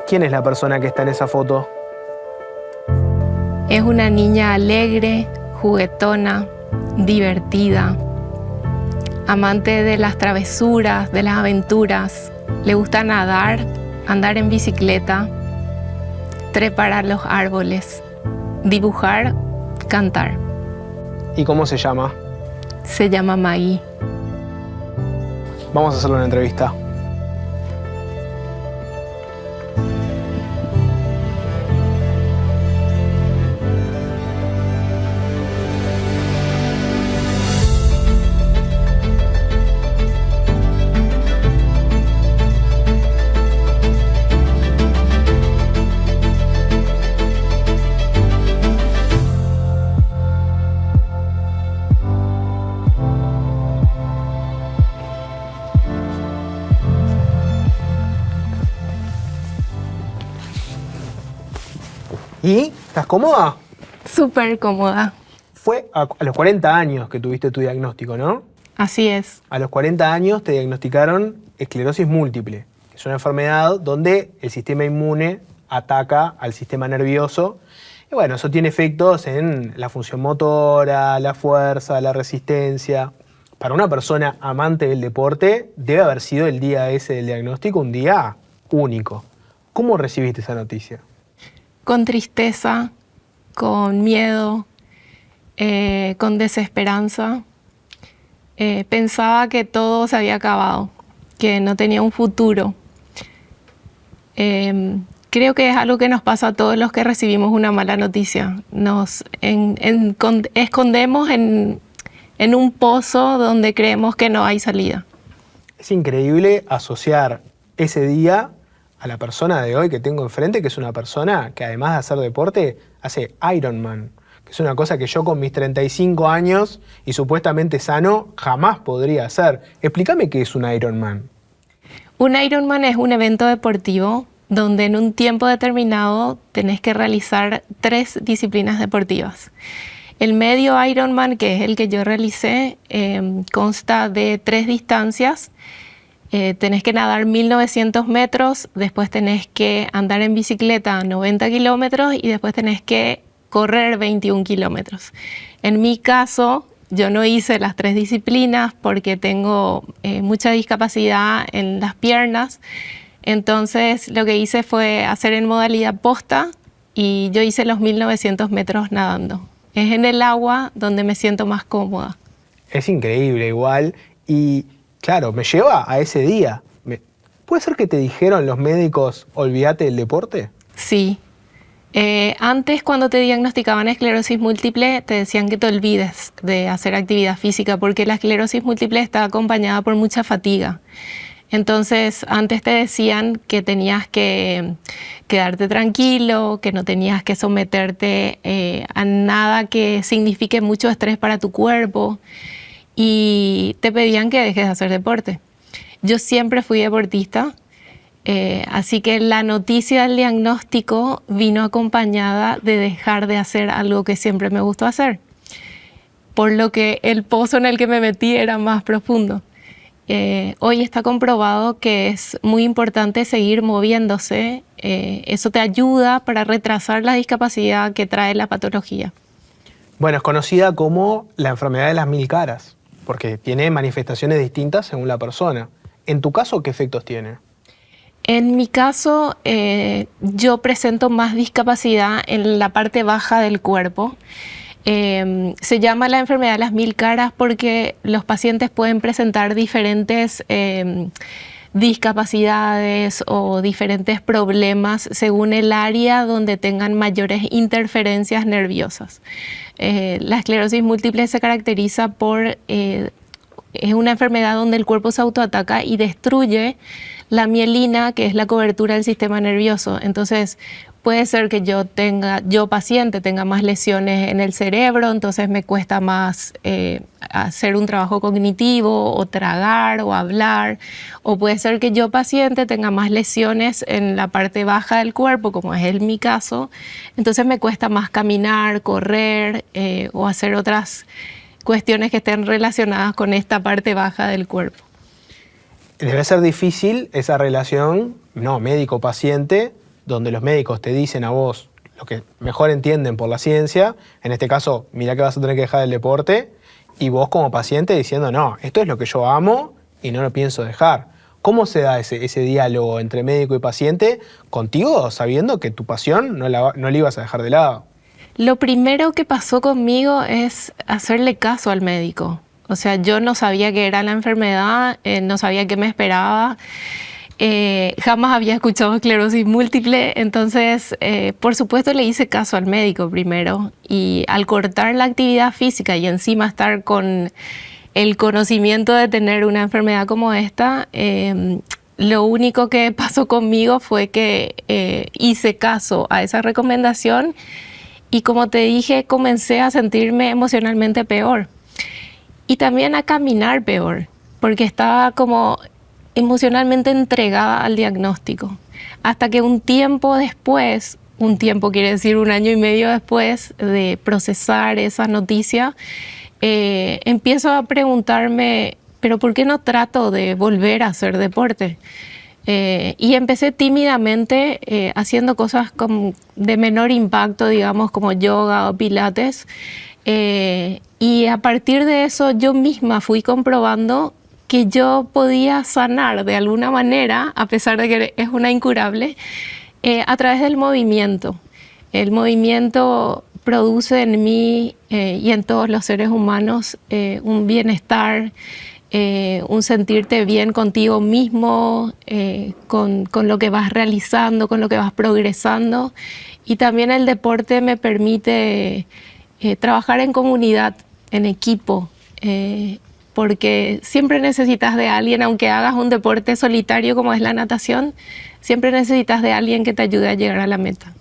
¿Quién es la persona que está en esa foto? Es una niña alegre, juguetona, divertida, amante de las travesuras, de las aventuras. Le gusta nadar, andar en bicicleta, trepar a los árboles, dibujar, cantar. ¿Y cómo se llama? Se llama Maggie. Vamos a hacerle una entrevista. ¿Y? ¿Estás cómoda? Súper cómoda. Fue a los 40 años que tuviste tu diagnóstico, ¿no? Así es. A los 40 años te diagnosticaron esclerosis múltiple, que es una enfermedad donde el sistema inmune ataca al sistema nervioso. Y bueno, eso tiene efectos en la función motora, la fuerza, la resistencia. Para una persona amante del deporte, debe haber sido el día ese del diagnóstico un día único. ¿Cómo recibiste esa noticia? Con tristeza, con miedo, con desesperanza. Pensaba que todo se había acabado, que no tenía un futuro. Creo que es algo que nos pasa a todos los que recibimos una mala noticia. Nos escondemos en un pozo donde creemos que no hay salida. Es increíble asociar ese día a la persona de hoy que tengo enfrente, que es una persona que además de hacer deporte, hace Ironman, que es una cosa que yo con mis 35 años y supuestamente sano jamás podría hacer. Explícame qué es un Ironman. Un Ironman es un evento deportivo donde en un tiempo determinado tenés que realizar 3 disciplinas deportivas. El medio Ironman, que es el que yo realicé, consta de 3 distancias. Tenés que nadar 1900 metros, después tenés que andar en bicicleta 90 kilómetros y después tenés que correr 21 kilómetros. En mi caso, yo no hice las 3 disciplinas porque tengo mucha discapacidad en las piernas. Entonces, lo que hice fue hacer en modalidad posta y yo hice los 1900 metros nadando. Es en el agua donde me siento más cómoda. Es increíble igual y claro, me lleva a ese día. ¿Puede ser que te dijeron los médicos, olvídate del deporte? Sí. Antes, cuando te diagnosticaban esclerosis múltiple, te decían que te olvides de hacer actividad física porque la esclerosis múltiple está acompañada por mucha fatiga. Entonces, antes te decían que tenías que quedarte tranquilo, que no tenías que someterte a nada que signifique mucho estrés para tu cuerpo y te pedían que dejes de hacer deporte. Yo siempre fui deportista, así que la noticia del diagnóstico vino acompañada de dejar de hacer algo que siempre me gustó hacer, por lo que el pozo en el que me metí era más profundo. Hoy está comprobado que es muy importante seguir moviéndose. Eso te ayuda para retrasar la discapacidad que trae la patología. Bueno, es conocida como la enfermedad de las 1000 caras, porque tiene manifestaciones distintas según la persona. En tu caso, ¿qué efectos tiene? En mi caso, yo presento más discapacidad en la parte baja del cuerpo. Se llama la enfermedad de las 1000 caras porque los pacientes pueden presentar diferentes discapacidades o diferentes problemas según el área donde tengan mayores interferencias nerviosas. La esclerosis múltiple se caracteriza por es una enfermedad donde el cuerpo se autoataca y destruye la mielina, que es la cobertura del sistema nervioso. Entonces, puede ser que yo paciente tenga más lesiones en el cerebro, entonces me cuesta más hacer un trabajo cognitivo o tragar o hablar. O puede ser que yo paciente tenga más lesiones en la parte baja del cuerpo, como es mi caso. Entonces me cuesta más caminar, correr o hacer otras cuestiones que estén relacionadas con esta parte baja del cuerpo. Debe ser difícil esa relación, no, médico-paciente, donde los médicos te dicen a vos lo que mejor entienden por la ciencia, en este caso, mirá que vas a tener que dejar el deporte, y vos como paciente diciendo, no, esto es lo que yo amo y no lo pienso dejar. ¿Cómo se da ese diálogo entre médico y paciente contigo, sabiendo que tu pasión no la ibas a dejar de lado? Lo primero que pasó conmigo es hacerle caso al médico. O sea, yo no sabía qué era la enfermedad, no sabía qué me esperaba. Jamás había escuchado esclerosis múltiple, entonces por supuesto le hice caso al médico primero, y al cortar la actividad física y encima estar con el conocimiento de tener una enfermedad como esta, lo único que pasó conmigo fue que hice caso a esa recomendación y, como te dije, comencé a sentirme emocionalmente peor y también a caminar peor, porque estaba como emocionalmente entregada al diagnóstico. Hasta que un tiempo después, un tiempo quiere decir 1 año y medio después de procesar esa noticia, empiezo a preguntarme, ¿pero por qué no trato de volver a hacer deporte? Y empecé tímidamente haciendo cosas de menor impacto, digamos, como yoga o pilates. Y a partir de eso yo misma fui comprobando que yo podía sanar de alguna manera, a pesar de que es una incurable, a través del movimiento. El movimiento produce en mí y en todos los seres humanos un bienestar, un sentirte bien contigo mismo, con lo que vas realizando, con lo que vas progresando. Y también el deporte me permite trabajar en comunidad, en equipo, porque siempre necesitas de alguien, aunque hagas un deporte solitario como es la natación, siempre necesitas de alguien que te ayude a llegar a la meta.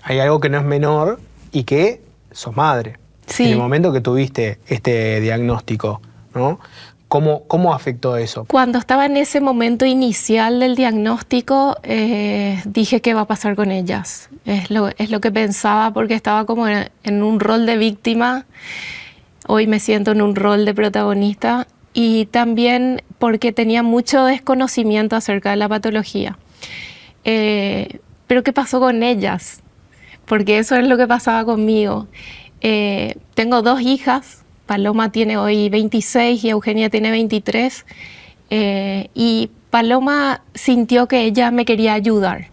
Hay algo que no es menor y que sos madre. Sí. En el momento que tuviste este diagnóstico, ¿no? ¿Cómo afectó eso? Cuando estaba en ese momento inicial del diagnóstico, dije qué va a pasar con ellas. Es lo que pensaba, porque estaba como en un rol de víctima. Hoy me siento en un rol de protagonista, y también porque tenía mucho desconocimiento acerca de la patología. Pero ¿qué pasó con ellas? Porque eso es lo que pasaba conmigo. Tengo 2 hijas. Paloma tiene hoy 26 y Eugenia tiene 23. Y Paloma sintió que ella me quería ayudar.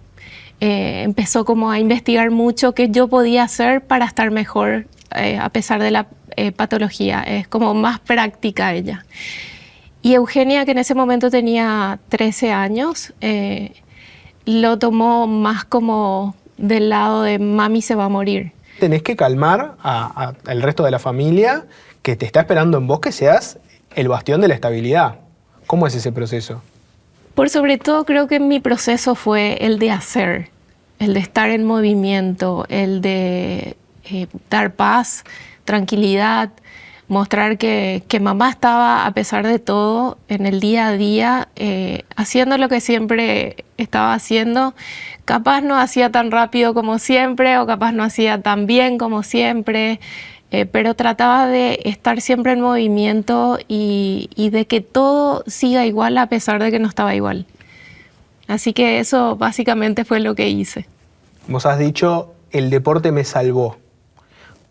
Empezó como a investigar mucho qué yo podía hacer para estar mejor a pesar de la patología. Es como más práctica ella. Y Eugenia, que en ese momento tenía 13 años, lo tomó más como del lado de mami se va a morir. Tenés que calmar al resto de la familia que te está esperando en vos que seas el bastión de la estabilidad. ¿Cómo es ese proceso? Por sobre todo creo que mi proceso fue el de hacer, el de estar en movimiento, el de dar paz, tranquilidad, mostrar que mamá estaba, a pesar de todo, en el día a día, haciendo lo que siempre estaba haciendo. Capaz no hacía tan rápido como siempre, o capaz no hacía tan bien como siempre, pero trataba de estar siempre en movimiento y de que todo siga igual a pesar de que no estaba igual. Así que eso básicamente fue lo que hice. Vos has dicho, el deporte me salvó.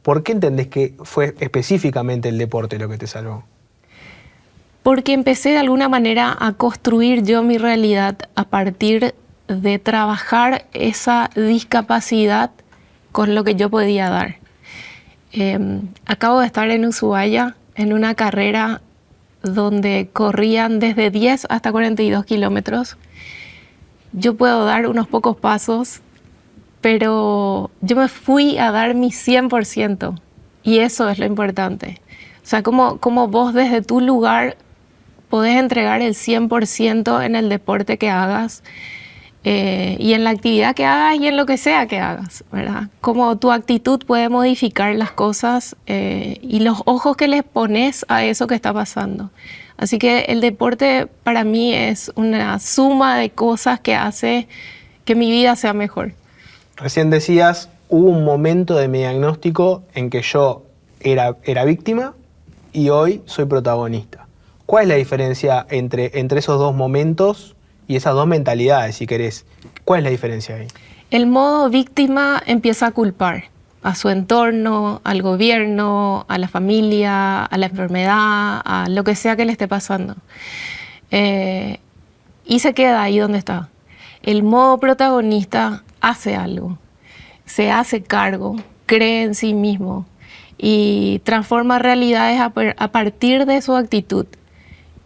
¿Por qué entendés que fue específicamente el deporte lo que te salvó? Porque empecé de alguna manera a construir yo mi realidad a partir de trabajar esa discapacidad con lo que yo podía dar. Acabo de estar en Ushuaia en una carrera donde corrían desde 10 hasta 42 kilómetros. Yo puedo dar unos pocos pasos, pero yo me fui a dar mi 100%, y eso es lo importante. O sea, como vos desde tu lugar podés entregar el 100% en el deporte que hagas, y en la actividad que hagas y en lo que sea que hagas, ¿verdad? Como tu actitud puede modificar las cosas y los ojos que les pones a eso que está pasando. Así que el deporte para mí es una suma de cosas que hace que mi vida sea mejor. Recién decías, hubo un momento de mi diagnóstico en que yo era víctima y hoy soy protagonista. ¿Cuál es la diferencia entre esos dos momentos y esas dos mentalidades, si querés? ¿Cuál es la diferencia ahí? El modo víctima empieza a culpar a su entorno, al gobierno, a la familia, a la enfermedad, a lo que sea que le esté pasando. Y se queda ahí donde está. El modo protagonista hace algo, se hace cargo, cree en sí mismo y transforma realidades a partir de su actitud.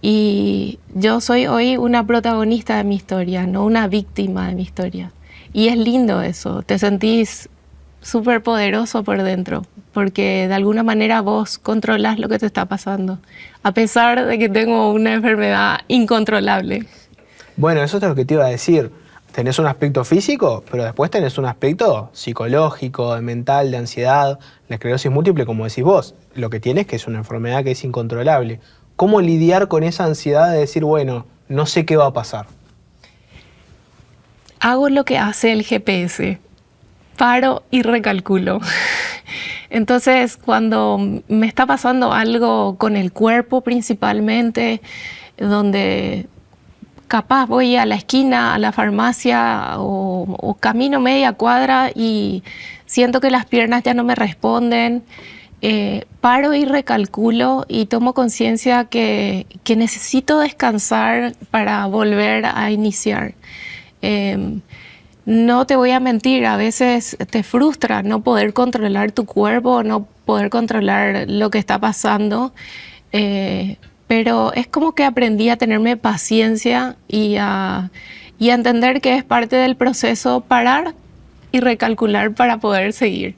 Y yo soy hoy una protagonista de mi historia, no una víctima de mi historia. Y es lindo eso, te sentís súper poderoso por dentro, porque de alguna manera vos controlás lo que te está pasando, a pesar de que tengo una enfermedad incontrolable. Bueno, eso es lo que te iba a decir. Tenés un aspecto físico, pero después tenés un aspecto psicológico, mental, de ansiedad. La esclerosis múltiple, como decís vos, lo que tienes que es una enfermedad que es incontrolable. ¿Cómo lidiar con esa ansiedad de decir, bueno, no sé qué va a pasar? Hago lo que hace el GPS, paro y recalculo. Entonces, cuando me está pasando algo con el cuerpo principalmente, donde capaz voy a la esquina, a la farmacia o camino media cuadra y siento que las piernas ya no me responden, paro y recalculo y tomo conciencia que necesito descansar para volver a iniciar. No te voy a mentir, a veces te frustra no poder controlar tu cuerpo, no poder controlar lo que está pasando, pero es como que aprendí a tenerme paciencia y a entender que es parte del proceso parar y recalcular para poder seguir.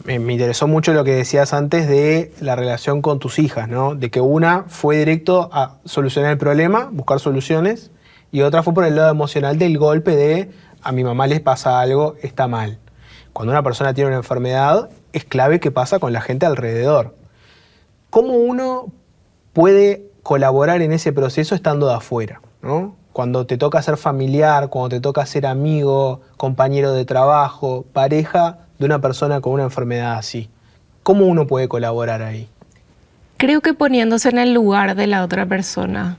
Me interesó mucho lo que decías antes de la relación con tus hijas, ¿no? De que una fue directo a solucionar el problema, buscar soluciones, y otra fue por el lado emocional del golpe de a mi mamá les pasa algo, está mal. Cuando una persona tiene una enfermedad, es clave qué pasa con la gente alrededor. ¿Cómo uno puede colaborar en ese proceso estando de afuera, ¿no? Cuando te toca ser familiar, cuando te toca ser amigo, compañero de trabajo, pareja de una persona con una enfermedad así. ¿Cómo uno puede colaborar ahí? Creo que poniéndose en el lugar de la otra persona,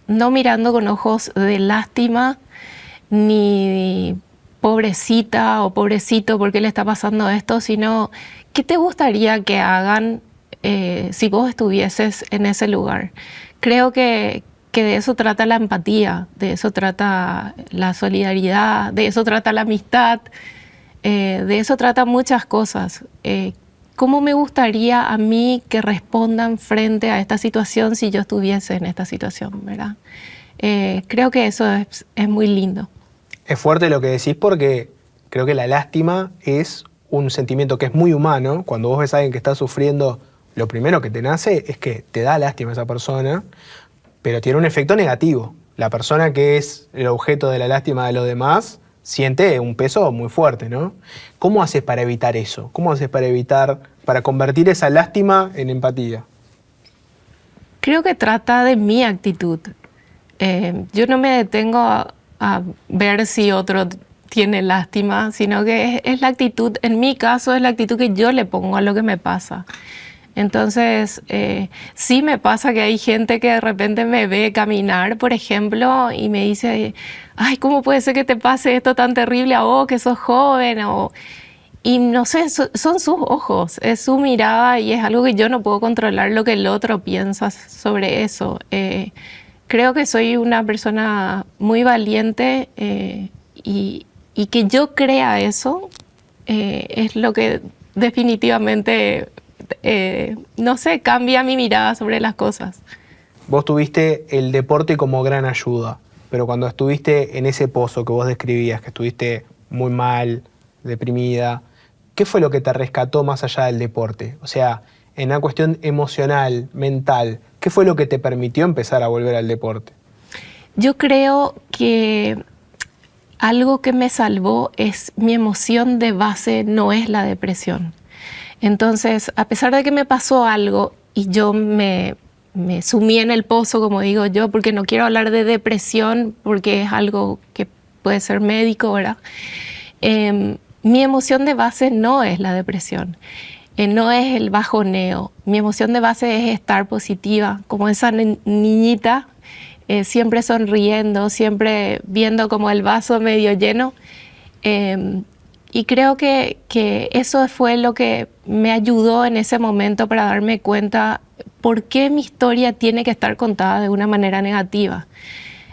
no mirando con ojos de lástima, ni pobrecita o pobrecito porque le está pasando esto, sino ¿qué te gustaría que hagan si vos estuvieses en ese lugar? Creo que de eso trata la empatía, de eso trata la solidaridad, de eso trata la amistad, de eso trata muchas cosas. ¿Cómo me gustaría a mí que respondan frente a esta situación si yo estuviese en esta situación, ¿verdad? Creo que eso es muy lindo. Es fuerte lo que decís porque creo que la lástima es un sentimiento que es muy humano. Cuando vos ves a alguien que está sufriendo, lo primero que te nace es que te da lástima a esa persona, pero tiene un efecto negativo. La persona que es el objeto de la lástima de los demás siente un peso muy fuerte, ¿no? ¿Cómo haces para evitar eso? ¿Cómo haces para convertir esa lástima en empatía? Creo que trata de mi actitud. Yo no me detengo a ver si otro tiene lástima, sino que es la actitud, en mi caso es la actitud que yo le pongo a lo que me pasa. Entonces, sí me pasa que hay gente que de repente me ve caminar, por ejemplo, y me dice, ay, ¿cómo puede ser que te pase esto tan terrible a vos, que sos joven? Y no sé, son sus ojos, es su mirada y es algo que yo no puedo controlar lo que el otro piensa sobre eso. Creo que soy una persona muy valiente y que yo crea eso es lo que definitivamente, no sé, cambia mi mirada sobre las cosas. Vos tuviste el deporte como gran ayuda, pero cuando estuviste en ese pozo que vos describías, que estuviste muy mal, deprimida, ¿qué fue lo que te rescató más allá del deporte? O sea, en una cuestión emocional, mental, ¿qué fue lo que te permitió empezar a volver al deporte? Yo creo que algo que me salvó es mi emoción de base, no es la depresión. Entonces, a pesar de que me pasó algo y yo me sumí en el pozo, como digo yo, porque no quiero hablar de depresión, porque es algo que puede ser médico, ¿verdad? Mi emoción de base no es la depresión. No es el bajoneo. Mi emoción de base es estar positiva, como esa niñita, siempre sonriendo, siempre viendo como el vaso medio lleno. Y creo que eso fue lo que me ayudó en ese momento para darme cuenta por qué mi historia tiene que estar contada de una manera negativa.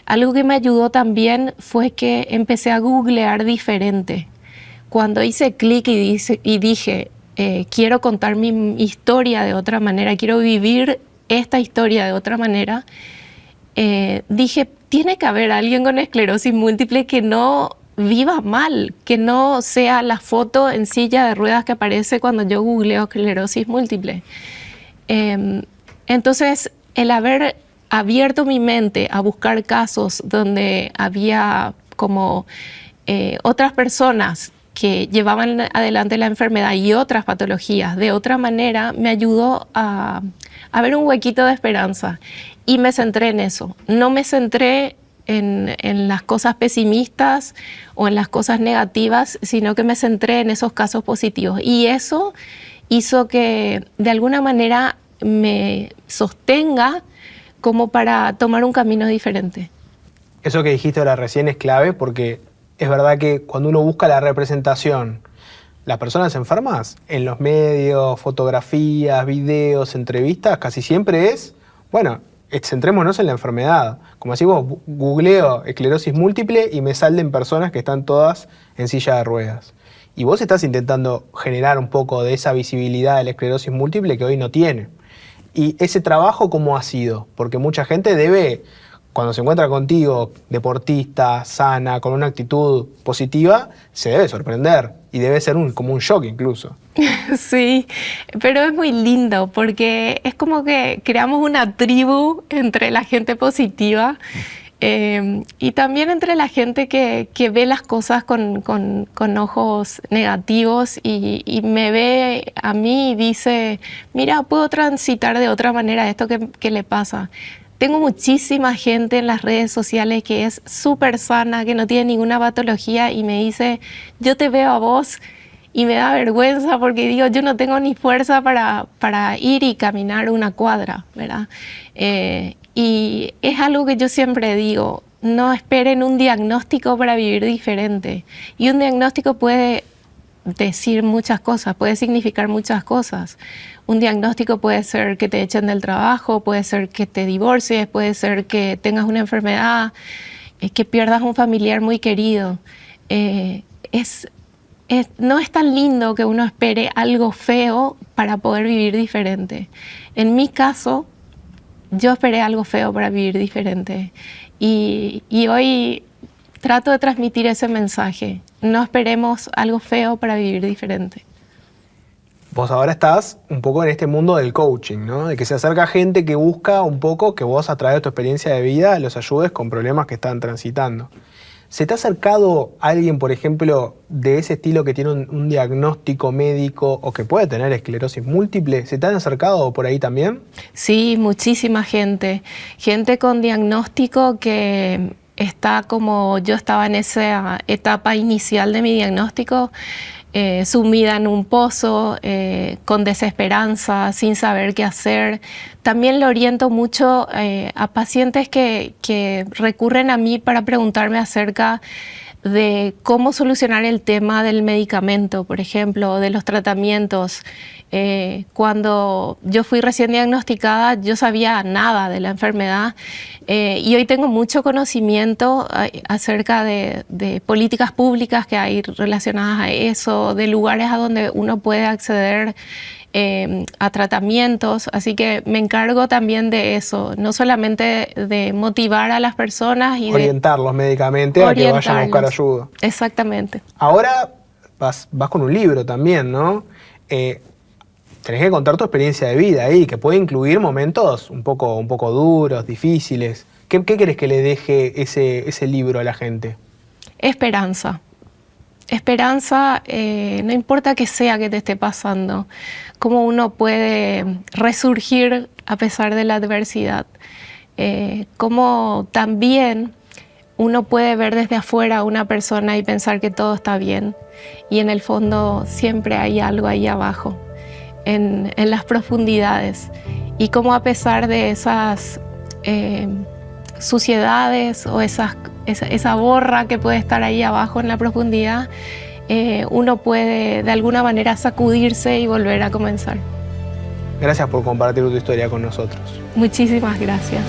Algo que me ayudó también fue que empecé a googlear diferente. Cuando hice clic y dije, quiero contar mi historia de otra manera, quiero vivir esta historia de otra manera, dije, tiene que haber alguien con esclerosis múltiple que no viva mal, que no sea la foto en silla de ruedas que aparece cuando yo googleo esclerosis múltiple. Entonces, el haber abierto mi mente a buscar casos donde había como otras personas que llevaban adelante la enfermedad y otras patologías de otra manera, me ayudó a ver un huequito de esperanza. Y me centré en eso. No me centré en las cosas pesimistas o en las cosas negativas, sino que me centré en esos casos positivos. Y eso hizo que de alguna manera me sostenga como para tomar un camino diferente. Eso que dijiste ahora recién es clave porque es verdad que cuando uno busca la representación, las personas enfermas, en los medios, fotografías, videos, entrevistas, casi siempre es, bueno, centrémonos en la enfermedad. Como decís vos, googleo esclerosis múltiple y me salen personas que están todas en silla de ruedas. Y vos estás intentando generar un poco de esa visibilidad de la esclerosis múltiple que hoy no tiene. ¿Y ese trabajo cómo ha sido? Porque mucha gente debe, cuando se encuentra contigo, deportista, sana, con una actitud positiva, se debe sorprender y debe ser como un shock incluso. Sí, pero es muy lindo porque es como que creamos una tribu entre la gente positiva y también entre la gente que ve las cosas con ojos negativos y me ve a mí y dice, mira, puedo transitar de otra manera esto que le pasa. Tengo muchísima gente en las redes sociales que es súper sana, que no tiene ninguna patología y me dice, yo te veo a vos y me da vergüenza porque digo, yo no tengo ni fuerza para ir y caminar una cuadra, ¿verdad? Y es algo que yo siempre digo, no esperen un diagnóstico para vivir diferente. Y un diagnóstico puede decir muchas cosas, puede significar muchas cosas. Un diagnóstico puede ser que te echen del trabajo, puede ser que te divorcies, puede ser que tengas una enfermedad, que pierdas un familiar muy querido. No es tan lindo que uno espere algo feo para poder vivir diferente. En mi caso, yo esperé algo feo para vivir diferente. Y hoy trato de transmitir ese mensaje. No esperemos algo feo para vivir diferente. Vos ahora estás un poco en este mundo del coaching, ¿no? De que se acerca gente que busca un poco que vos a través de tu experiencia de vida los ayudes con problemas que están transitando. ¿Se te ha acercado alguien, por ejemplo, de ese estilo que tiene un diagnóstico médico o que puede tener esclerosis múltiple? ¿Se te han acercado por ahí también? Sí, muchísima gente. Gente con diagnóstico que está como yo estaba en esa etapa inicial de mi diagnóstico, sumida en un pozo, con desesperanza, sin saber qué hacer. También lo oriento mucho a pacientes que recurren a mí para preguntarme acerca de cómo solucionar el tema del medicamento, por ejemplo, de los tratamientos. Cuando yo fui recién diagnosticada, yo sabía nada de la enfermedad y hoy tengo mucho conocimiento acerca de políticas públicas que hay relacionadas a eso, de lugares a donde uno puede acceder a tratamientos, así que me encargo también de eso, no solamente de motivar a las personas y orientarlos médicamente a que vayan a buscar ayuda. Exactamente. Ahora vas con un libro también, ¿no? Tenés que contar tu experiencia de vida ahí, que puede incluir momentos un poco duros, difíciles. ¿Qué querés que le deje ese libro a la gente? Esperanza. Esperanza, no importa qué sea que te esté pasando, cómo uno puede resurgir a pesar de la adversidad, cómo también uno puede ver desde afuera a una persona y pensar que todo está bien y en el fondo siempre hay algo ahí abajo, en las profundidades, y cómo a pesar de esas suciedades o esas esa borra que puede estar ahí abajo en la profundidad, uno puede de alguna manera sacudirse y volver a comenzar. Gracias por compartir tu historia con nosotros. Muchísimas gracias.